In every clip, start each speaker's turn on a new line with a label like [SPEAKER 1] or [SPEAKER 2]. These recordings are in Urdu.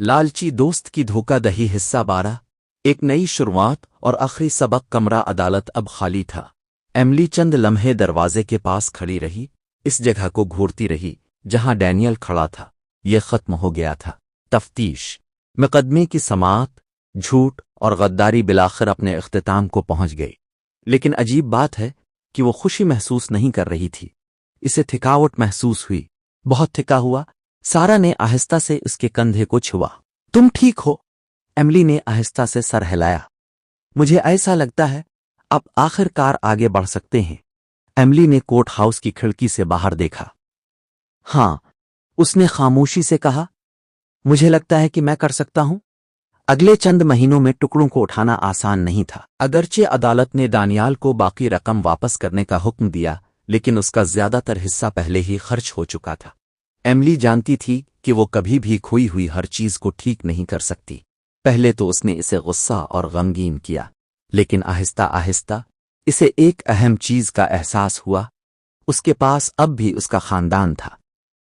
[SPEAKER 1] لالچی دوست کی دھوکہ دہی حصہ 12 ایک نئی شروعات اور آخری سبق کمرہ عدالت اب خالی تھا۔ ایملی چند لمحے دروازے کے پاس کھڑی رہی، اس جگہ کو گھورتی رہی جہاں ڈینیل کھڑا تھا۔ یہ ختم ہو گیا تھا۔ تفتیش، مقدمے کی سماعت، جھوٹ اور غداری بالآخر اپنے اختتام کو پہنچ گئی، لیکن عجیب بات ہے کہ وہ خوشی محسوس نہیں کر رہی تھی۔ اسے تھکاوٹ محسوس ہوئی، بہت تھکا ہوا۔ سارا نے آہستہ سے اس کے کندھے کو چھوا۔ تم ٹھیک ہو؟ ایملی نے آہستہ سے سر ہلایا۔ مجھے ایسا لگتا ہے اب آخر کار آگے بڑھ سکتے ہیں۔ ایملی نے کورٹ ہاؤس کی کھڑکی سے باہر دیکھا۔ ہاں، اس نے خاموشی سے کہا، مجھے لگتا ہے کہ میں کر سکتا ہوں۔ اگلے چند مہینوں میں ٹکڑوں کو اٹھانا آسان نہیں تھا۔ اگرچہ عدالت نے دانیال کو باقی رقم واپس کرنے کا حکم دیا، لیکن اس کا زیادہ تر حصہ پہلے ہی خرچ ہو چکا تھا۔ ایملی جانتی تھی کہ وہ کبھی بھی کھوئی ہوئی ہر چیز کو ٹھیک نہیں کر سکتی۔ پہلے تو اس نے اسے غصہ اور غمگین کیا، لیکن آہستہ آہستہ اسے ایک اہم چیز کا احساس ہوا۔ اس کے پاس اب بھی اس کا خاندان تھا،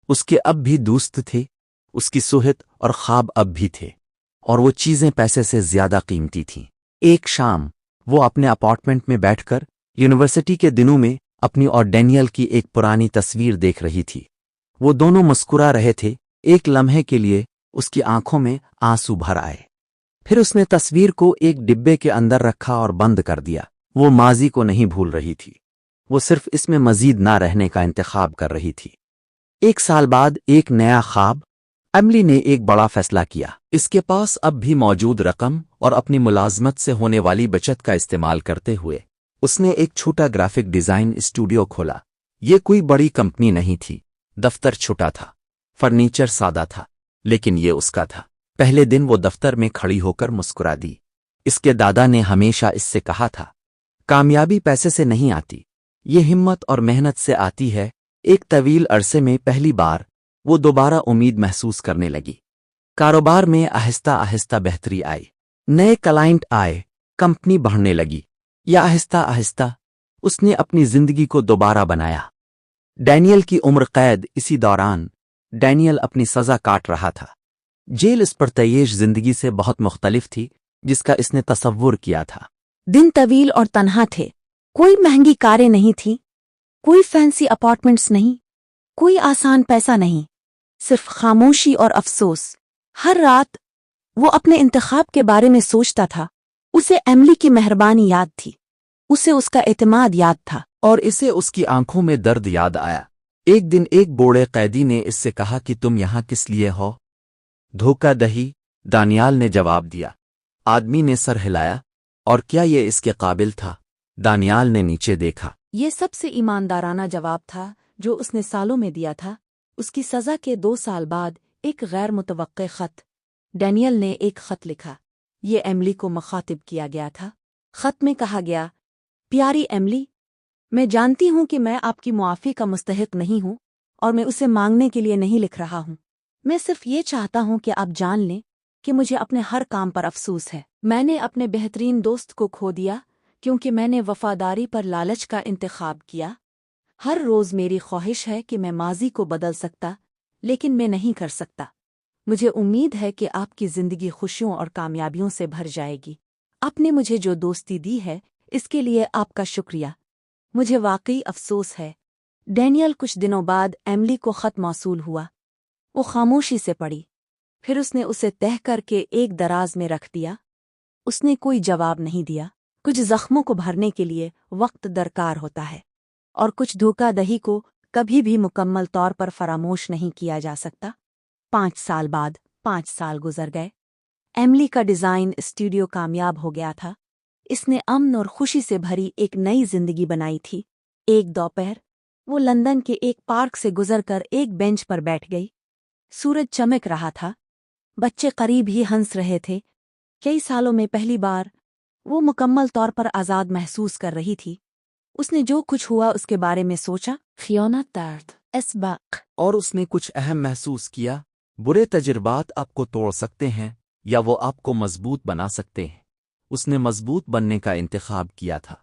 [SPEAKER 1] اس کے اب بھی دوست تھے، اس کی صحت اور خواب اب بھی تھے، اور وہ چیزیں پیسے سے زیادہ قیمتی تھیں۔ ایک شام وہ اپنے اپارٹمنٹ میں بیٹھ کر یونیورسٹی کے دنوں میں اپنی اور ڈینیل کی ایک پرانی تصویر دیکھ رہی تھی۔ وہ دونوں مسکرا رہے تھے۔ ایک لمحے کے لیے اس کی آنکھوں میں آنسو بھر آئے، پھر اس نے تصویر کو ایک ڈبے کے اندر رکھا اور بند کر دیا۔ وہ ماضی کو نہیں بھول رہی تھی، وہ صرف اس میں مزید نہ رہنے کا انتخاب کر رہی تھی۔ 1 سال بعد ایک نیا خواب۔ ایملی نے ایک بڑا فیصلہ کیا۔ اس کے پاس اب بھی موجود رقم اور اپنی ملازمت سے ہونے والی بچت کا استعمال کرتے ہوئے اس نے ایک چھوٹا گرافک ڈیزائن اسٹوڈیو کھولا۔ یہ کوئی بڑی کمپنی نہیں تھی، دفتر چھوٹا تھا، فرنیچر سادہ تھا، لیکن یہ اس کا تھا۔ پہلے دن وہ دفتر میں کھڑی ہو کر مسکرا دی۔ اس کے دادا نے ہمیشہ اس سے کہا تھا، کامیابی پیسے سے نہیں آتی، یہ ہمت اور محنت سے آتی ہے۔ ایک طویل عرصے میں پہلی بار وہ دوبارہ امید محسوس کرنے لگی۔ کاروبار میں آہستہ آہستہ بہتری آئی، نئے کلائنٹ آئے، کمپنی بڑھنے لگی۔ یا آہستہ آہستہ اس نے اپنی زندگی کو دوبارہ بنایا۔ ڈینیل کی عمر قید۔ اسی دوران ڈینیل اپنی سزا کاٹ رہا تھا۔ جیل اس پرتعیش زندگی سے بہت مختلف تھی جس کا اس نے تصور کیا تھا۔
[SPEAKER 2] دن طویل اور تنہا تھے۔ کوئی مہنگی کاریں نہیں تھیں، کوئی فینسی اپارٹمنٹس نہیں، کوئی آسان پیسہ نہیں، صرف خاموشی اور افسوس۔ ہر رات وہ اپنے انتخاب کے بارے میں سوچتا تھا۔ اسے ایملی کی مہربانی یاد تھی، اسے اس کا اعتماد یاد تھا،
[SPEAKER 1] اور اسے اس کی آنکھوں میں درد یاد آیا۔ ایک دن ایک بوڑھے قیدی نے اس سے کہا کہ تم یہاں کس لیے ہو؟ دھوکہ دہی، دانیال نے جواب دیا۔ آدمی نے سر ہلایا۔ اور کیا یہ اس کے قابل تھا؟ دانیال نے نیچے دیکھا۔
[SPEAKER 2] یہ سب سے ایماندارانہ جواب تھا جو اس نے سالوں میں دیا تھا۔ اس کی سزا کے 2 سال بعد ایک غیر متوقع خط۔ ڈینیل نے ایک خط لکھا، یہ ایملی کو مخاطب کیا گیا تھا۔ خط میں کہا گیا، پیاری ایملی، میں جانتی ہوں کہ میں آپ کی معافی کا مستحق نہیں ہوں، اور میں اسے مانگنے کے لیے نہیں لکھ رہا ہوں۔ میں صرف یہ چاہتا ہوں کہ آپ جان لیں کہ مجھے اپنے ہر کام پر افسوس ہے۔ میں نے اپنے بہترین دوست کو کھو دیا کیونکہ میں نے وفاداری پر لالچ کا انتخاب کیا۔ ہر روز میری خواہش ہے کہ میں ماضی کو بدل سکتا، لیکن میں نہیں کر سکتا۔ مجھے امید ہے کہ آپ کی زندگی خوشیوں اور کامیابیوں سے بھر جائے گی۔ آپ نے مجھے جو دوستی دی ہے اس کے لیے آپ کا شکریہ۔ مجھے واقعی افسوس ہے۔ ڈینیل کچھ دنوں بعد ایملی کو خط موصول ہوا۔ وہ خاموشی سے پڑھی، پھر اس نے اسے تہہ کر کے ایک دراز میں رکھ دیا۔ اس نے کوئی جواب نہیں دیا۔ کچھ زخموں کو بھرنے کے لیے وقت درکار ہوتا ہے، اور کچھ دھوکہ دہی کو کبھی بھی مکمل طور پر فراموش نہیں کیا جا سکتا۔ 5 سال بعد 5 سال گزر گئے۔ ایملی کا ڈیزائن اسٹوڈیو کامیاب ہو گیا تھا۔ اس نے امن اور خوشی سے بھری ایک نئی زندگی بنائی تھی۔ ایک دوپہر وہ لندن کے ایک پارک سے گزر کر ایک بینچ پر بیٹھ گئی۔ سورج چمک رہا تھا، بچے قریب ہی ہنس رہے تھے۔ کئی سالوں میں پہلی بار وہ مکمل طور پر آزاد محسوس کر رہی تھی۔ اس نے جو کچھ ہوا اس کے بارے میں سوچا، خیانت، درد، اسباق،
[SPEAKER 1] اور اس نے کچھ اہم محسوس کیا۔ برے تجربات آپ کو توڑ سکتے ہیں یا وہ آپ کو مضبوط بنا سکتے ہیں۔ اس نے مضبوط بننے کا انتخاب کیا تھا۔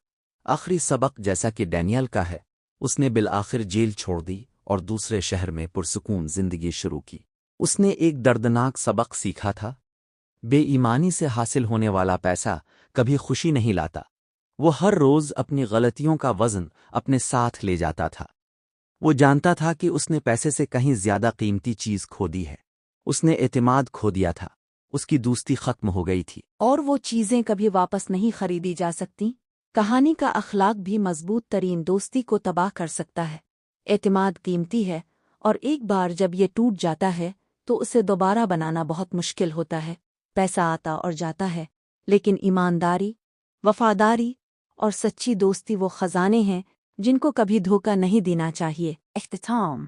[SPEAKER 1] آخری سبق جیسا کہ ڈینیل کا ہے، اس نے بالآخر جیل چھوڑ دی اور دوسرے شہر میں پرسکون زندگی شروع کی۔ اس نے ایک دردناک سبق سیکھا تھا، بے ایمانی سے حاصل ہونے والا پیسہ کبھی خوشی نہیں لاتا۔ وہ ہر روز اپنی غلطیوں کا وزن اپنے ساتھ لے جاتا تھا۔ وہ جانتا تھا کہ اس نے پیسے سے کہیں زیادہ قیمتی چیز کھو دی ہے۔ اس نے اعتماد کھو دیا تھا، اس کی دوستی ختم ہو گئی تھی۔
[SPEAKER 2] اور وہ چیزیں کبھی واپس نہیں خریدی جا سکتی۔ کہانی کا اخلاق بھی مضبوط ترین دوستی کو تباہ کر سکتا ہے۔ اعتماد قیمتی ہے، اور ایک بار جب یہ ٹوٹ جاتا ہے تو اسے دوبارہ بنانا بہت مشکل ہوتا ہے۔ پیسہ آتا اور جاتا ہے، لیکن ایمانداری، وفاداری اور سچی دوستی وہ خزانے ہیں جن کو کبھی دھوکہ نہیں دینا چاہیے۔ اختتام۔